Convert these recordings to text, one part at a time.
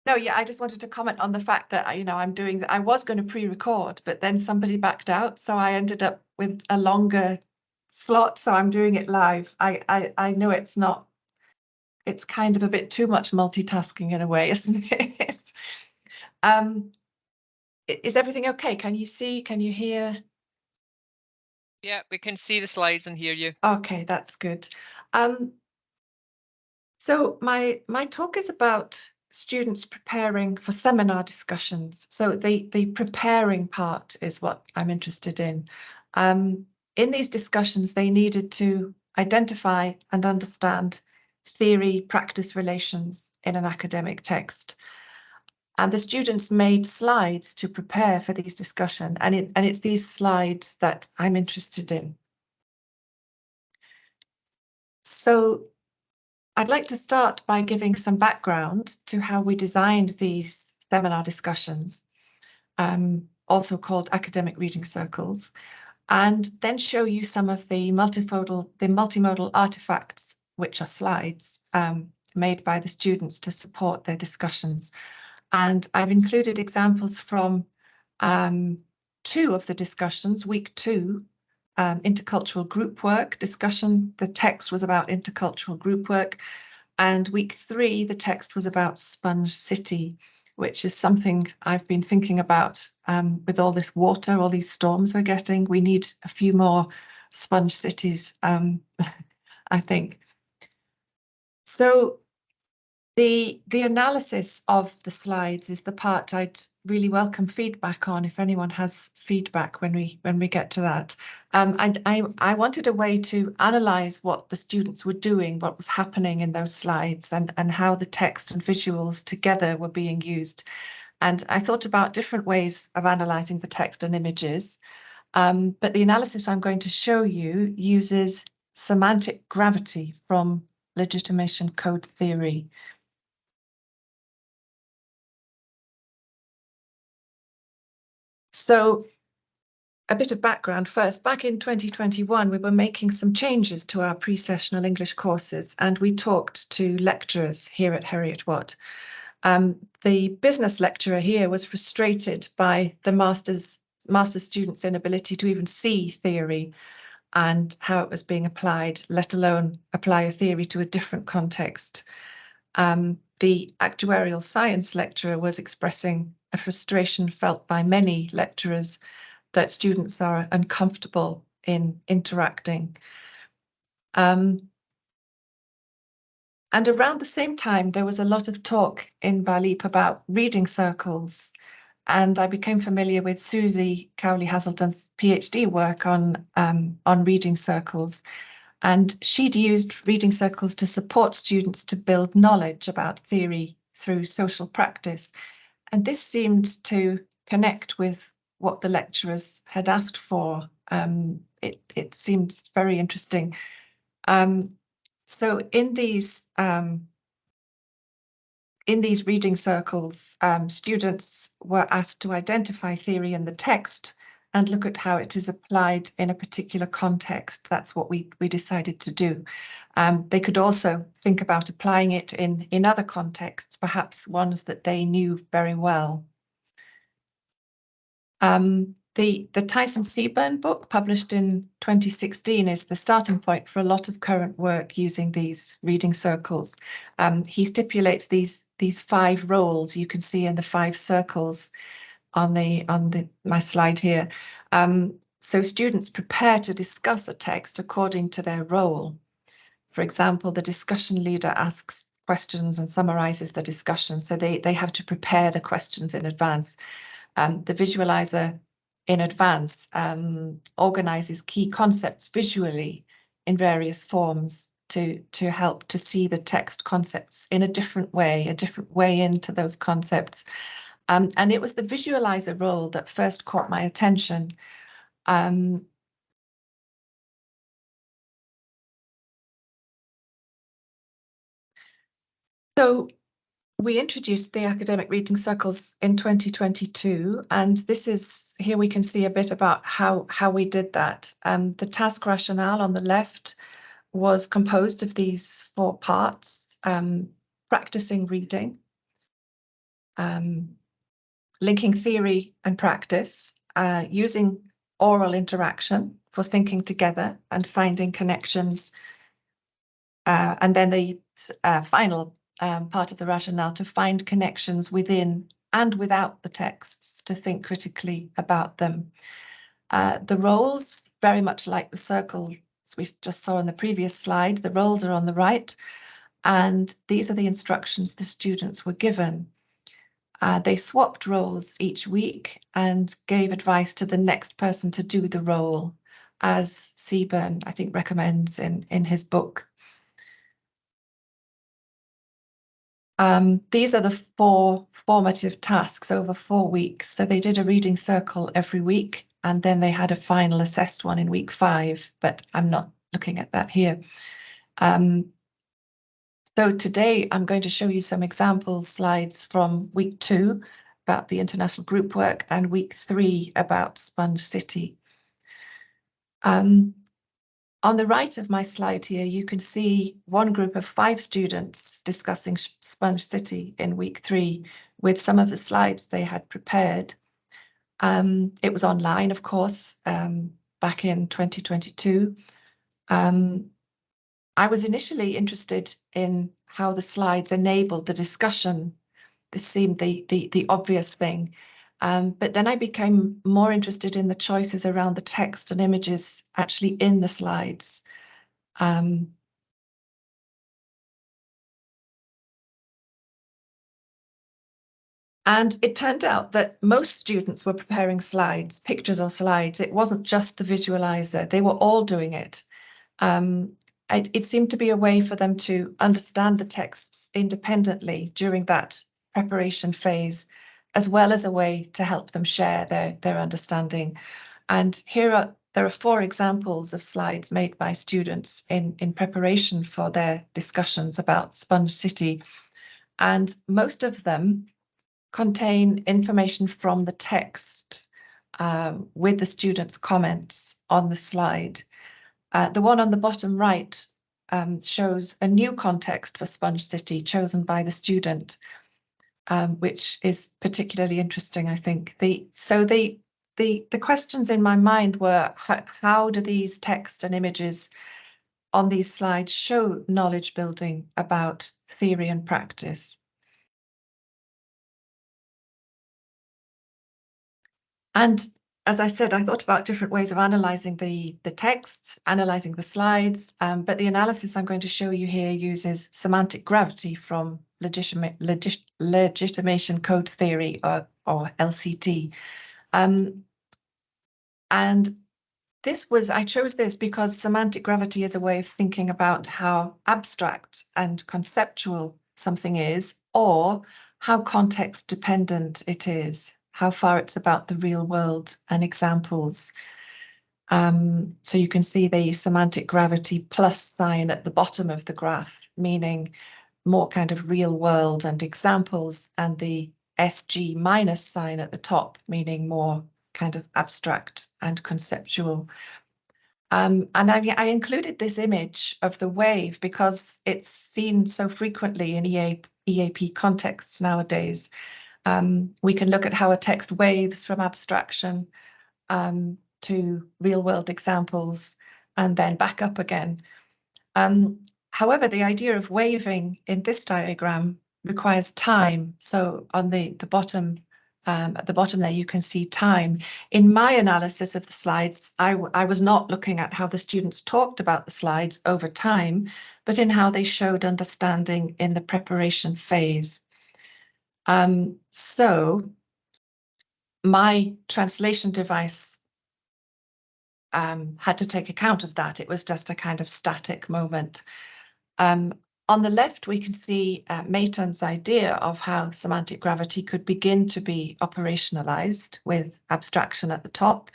No, yeah, I just wanted to comment on the fact that I'm doing that. I was going to pre-record, but then somebody backed out, so I ended up with a longer slot. So I'm doing it live. I know it's not. It's kind of a bit too much multitasking in a way, isn't it? Um, is everything okay? Can you see? Can you hear? Yeah, we can see the slides and hear you. Okay, that's good. So my talk is about students preparing for seminar discussions. So the preparing part is what I'm interested in. In these discussions, they needed to identify and understand theory-practice relations in an academic text. And the students made slides to prepare for these discussions, and it's these slides that I'm interested in. So I'd like to start by giving some background to how we designed these seminar discussions, also called academic reading circles, and then show you some of the multimodal artifacts, which are slides made by the students to support their discussions. And I've included examples from 2 of the discussions. Week 2, intercultural group work discussion. The text was about intercultural group work. And week 3, the text was about Sponge City, which is something I've been thinking about with all this water, all these storms we're getting. We need a few more sponge cities, I think. So the analysis of the slides is the part I'd really welcome feedback on, if anyone has feedback when we get to that. And I wanted a way to analyze what the students were doing, what was happening in those slides, and how the text and visuals together were being used. And I thought about different ways of analyzing the text and images. But the analysis I'm going to show you uses semantic gravity from legitimation code theory. So a bit of background first. Back in 2021, we were making some changes to our pre-sessional English courses, and we talked to lecturers here at Heriot-Watt. The business lecturer here was frustrated by the master's students' inability to even see theory and how it was being applied, let alone apply a theory to a different context. The actuarial science lecturer was expressing a frustration felt by many lecturers that students are uncomfortable in interacting. And around the same time, there was a lot of talk in Balip about reading circles. And I became familiar with Susie Cowley-Hazelton's PhD work on reading circles. And she'd used reading circles to support students to build knowledge about theory through social practice. And this seemed to connect with what the lecturers had asked for. It seemed very interesting. So in these reading circles, students were asked to identify theory in the text and look at how it is applied in a particular context. That's what we decided to do. They could also think about applying it in other contexts, perhaps ones that they knew very well. The Tyson Seaburn book, published in 2016, is the starting point for a lot of current work using these reading circles. He stipulates these 5 roles you can see in the 5 circles on my slide here. So students prepare to discuss a text according to their role. For example, the discussion leader asks questions and summarizes the discussion, so they have to prepare the questions in advance. The visualizer in advance organizes key concepts visually in various forms to help to see the text concepts in a different way into those concepts. And it was the visualizer role that first caught my attention. So we introduced the academic reading circles in 2022, and here we can see a bit about how we did that. The task rationale on the left was composed of these 4 parts: practicing reading, linking theory and practice, using oral interaction for thinking together and finding connections, and then the final part of the rationale to find connections within and without the texts, to think critically about them. The roles, very much like the circles we just saw in the previous slide, the roles are on the right, and these are the instructions the students were given. They swapped roles each week and gave advice to the next person to do the role, as Seaburn, I think, recommends in his book. These are the 4 formative tasks over 4 weeks. So they did a reading circle every week, and then they had a final assessed one in week 5, but I'm not looking at that here. So today I'm going to show you some example slides from week 2 about the international group work and week 3 about Sponge City. On the right of my slide here, you can see one group of 5 students discussing Sponge City in week 3 with some of the slides they had prepared. It was online, of course, back in 2022. I was initially interested in how the slides enabled the discussion. This seemed the obvious thing. But then I became more interested in the choices around the text and images actually in the slides. And it turned out that most students were preparing slides, pictures or slides. It wasn't just the visualizer. They were all doing it. It seemed to be a way for them to understand the texts independently during that preparation phase, as well as a way to help them share their understanding. And there are 4 examples of slides made by students in preparation for their discussions about Sponge City. And most of them contain information from the text with the students' comments on the slide. The one on the bottom right shows a new context for Sponge City chosen by the student, which is particularly interesting, I think. The questions in my mind were, how do these text and images on these slides show knowledge building about theory and practice? And as I said, I thought about different ways of analysing the texts, analysing the slides, but the analysis I'm going to show you here uses semantic gravity from legitimation code theory, or LCT. And I chose this because semantic gravity is a way of thinking about how abstract and conceptual something is, or how context dependent it is, how far it's about the real world and examples. So you can see the semantic gravity plus sign at the bottom of the graph, meaning more kind of real world and examples, and the SG minus sign at the top, meaning more kind of abstract and conceptual. And I included this image of the wave because it's seen so frequently in EAP contexts nowadays. We can look at how a text waves from abstraction to real-world examples and then back up again. However, the idea of waving in this diagram requires time. So on the bottom, at the bottom there, you can see time. In my analysis of the slides, I was not looking at how the students talked about the slides over time, but in how they showed understanding in the preparation phase. So my translation device had to take account of that. It was just a kind of static moment. On the left, we can see Meitan's idea of how semantic gravity could begin to be operationalized with abstraction at the top,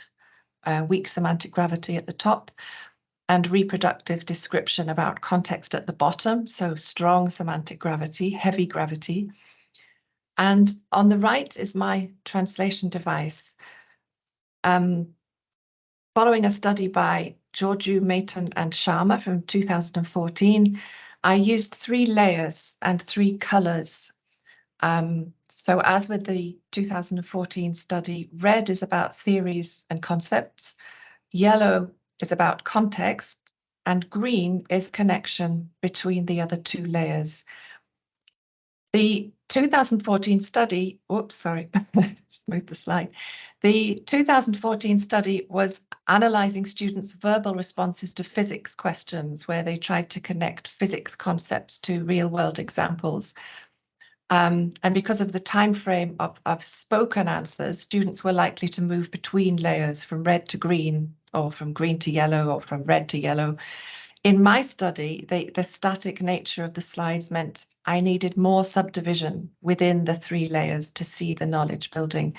weak semantic gravity at the top, and reproductive description about context at the bottom, so strong semantic gravity, heavy gravity. And on the right is my translation device. Following a study by Georgiou, Meitan, and Sharma from 2014, I used 3 layers and 3 colors So as with the 2014 study, red is about theories and concepts, yellow is about context, and green is connection between the other two layers. The 2014 study, oops, sorry, just moved the slide. The 2014 study was analysing students' verbal responses to physics questions, where they tried to connect physics concepts to real-world examples. And because of the time frame of spoken answers, students were likely to move between layers from red to green, or from green to yellow, or from red to yellow. In my study, the static nature of the slides meant I needed more subdivision within the 3 layers to see the knowledge building.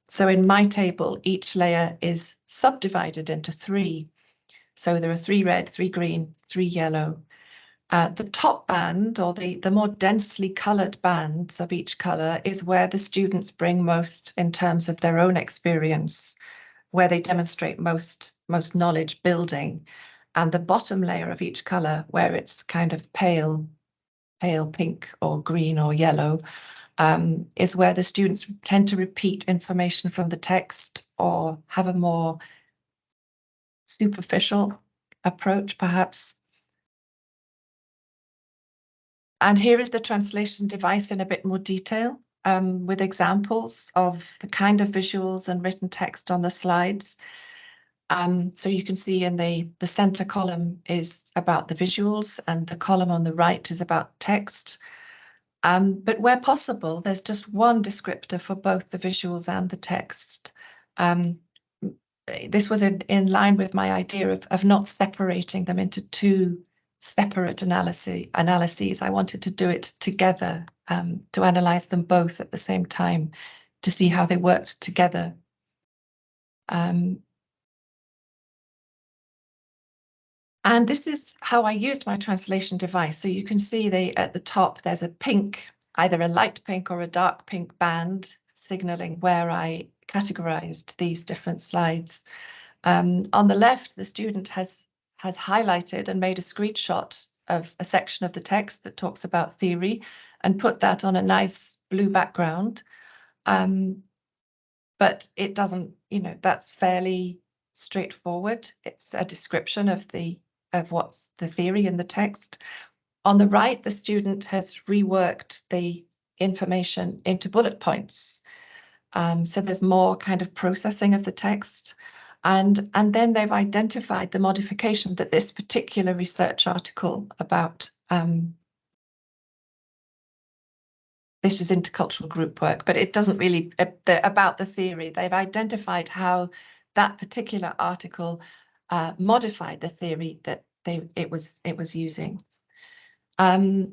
So in my table, each layer is subdivided into 3. So there are 3 red, 3 green, 3 yellow. The top band, or the more densely coloured bands of each colour, is where the students bring most in terms of their own experience, where they demonstrate most knowledge building. And the bottom layer of each colour, where it's kind of pale pink or green or yellow, is where the students tend to repeat information from the text or have a more superficial approach, perhaps. And here is the translation device in a bit more detail, with examples of the kind of visuals and written text on the slides. So you can see in the center column is about the visuals, and the column on the right is about text. But where possible, there's just one descriptor for both the visuals and the text. This was in line with my idea of not separating them into 2 separate analyses. I wanted to do it together, to analyze them both at the same time, to see how they worked together. And this is how I used my translation device. So you can see at the top, there's a pink, either a light pink or a dark pink band, signaling where I categorized these different slides. On the left, the student has highlighted and made a screenshot of a section of the text that talks about theory and put that on a nice blue background. But it doesn't, that's fairly straightforward. It's a description of what's the theory in the text. On the right, the student has reworked the information into bullet points. So there's more kind of processing of the text. And then they've identified the modification that this particular research article about, this is intercultural group work, but it doesn't really, about the theory. They've identified how that particular article modified the theory that it was using. So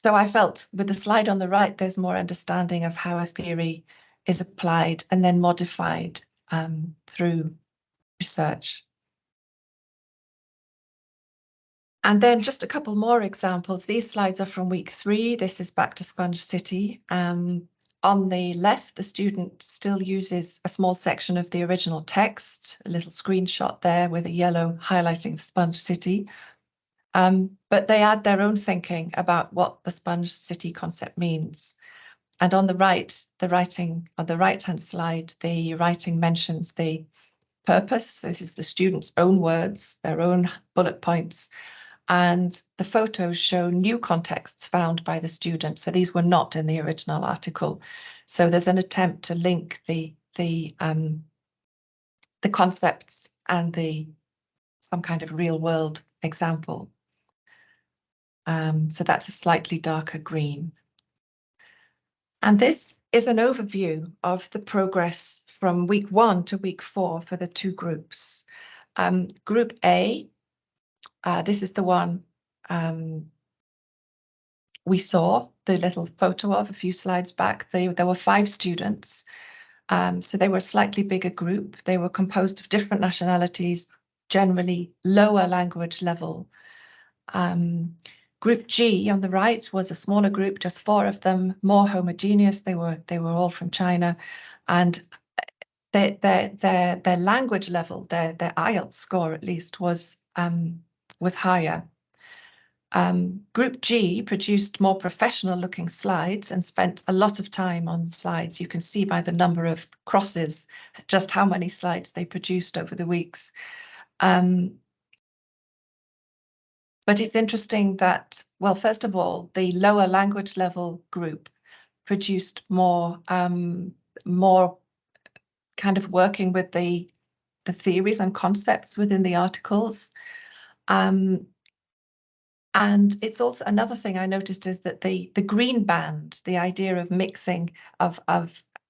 I felt with the slide on the right, there's more understanding of how a theory is applied and then modified through research. And then just a couple more examples. These slides are from week 3. This is back to Sponge City. On the left, the student still uses a small section of the original text, a little screenshot there with a yellow highlighting Sponge City. But they add their own thinking about what the Sponge City concept means. And on the right, on the right-hand slide, the writing mentions the purpose. This is the student's own words, their own bullet points. And the photos show new contexts found by the student. So these were not in the original article. So there's an attempt to link the concepts and some kind of real world example. So that's a slightly darker green. And this is an overview of the progress from week 1 to week 4 for the 2 groups. Group A, this is the one we saw the little photo of a few slides back. There were 5 students, so they were a slightly bigger group. They were composed of different nationalities, generally lower language level. Group G on the right was a smaller group, just 4 of them, more homogeneous. They were all from China, and their language level, their IELTS score at least was higher. Group G produced more professional looking slides and spent a lot of time on slides. You can see by the number of crosses just how many slides they produced over the weeks. But it's interesting that, well, first of all, the lower language level group produced more kind of working with the theories and concepts within the articles. And it's also another thing I noticed is that the green band, the idea of mixing, of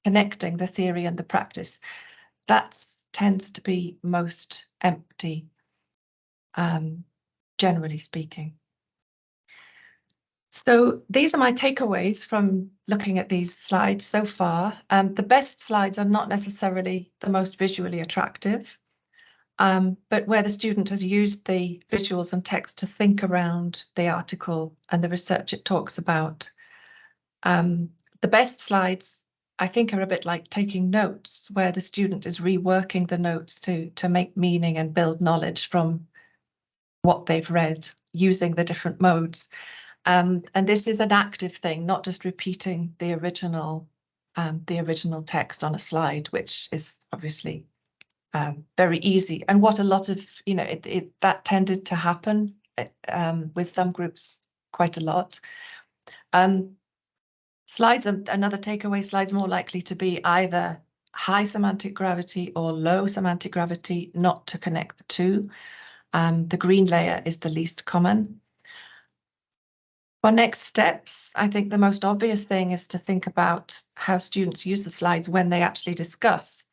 connecting the theory and the practice, that tends to be most empty, generally speaking. So these are my takeaways from looking at these slides so far. The best slides are not necessarily the most visually attractive. But where the student has used the visuals and text to think around the article and the research it talks about. The best slides, I think, are a bit like taking notes, where the student is reworking the notes to make meaning and build knowledge from what they've read using the different modes. And this is an active thing, not just repeating the original text on a slide, which is obviously very easy, and what a lot of, that tended to happen with some groups quite a lot. Slides, another takeaway, slides more likely to be either high semantic gravity or low semantic gravity, not to connect the two. The green layer is the least common. For next steps, I think the most obvious thing is to think about how students use the slides when they actually discuss.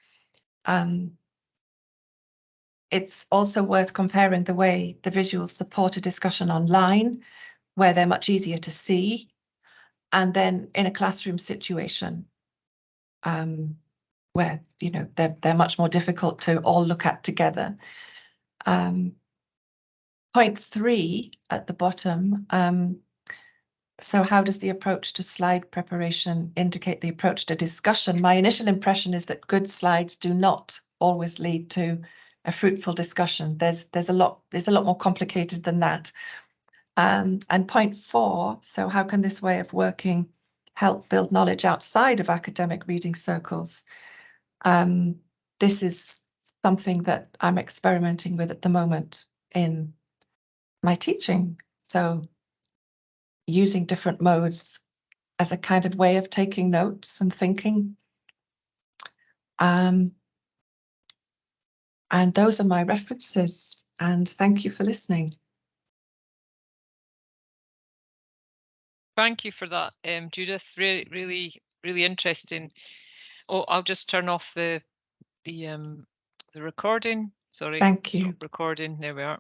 It's also worth comparing the way the visuals support a discussion online, where they're much easier to see, and then in a classroom situation, where they're much more difficult to all look at together. Point 3 at the bottom. So how does the approach to slide preparation indicate the approach to discussion? My initial impression is that good slides do not always lead to a fruitful discussion. There's a lot more complicated than that. And point 4, so how can this way of working help build knowledge outside of academic reading circles? This is something that I'm experimenting with at the moment in my teaching. So using different modes as a kind of way of taking notes and thinking. And those are my references, and thank you for listening. Thank you for that, Judith. Really interesting. Oh, I'll just turn off the recording. Sorry. Thank you. Stop recording. There we are.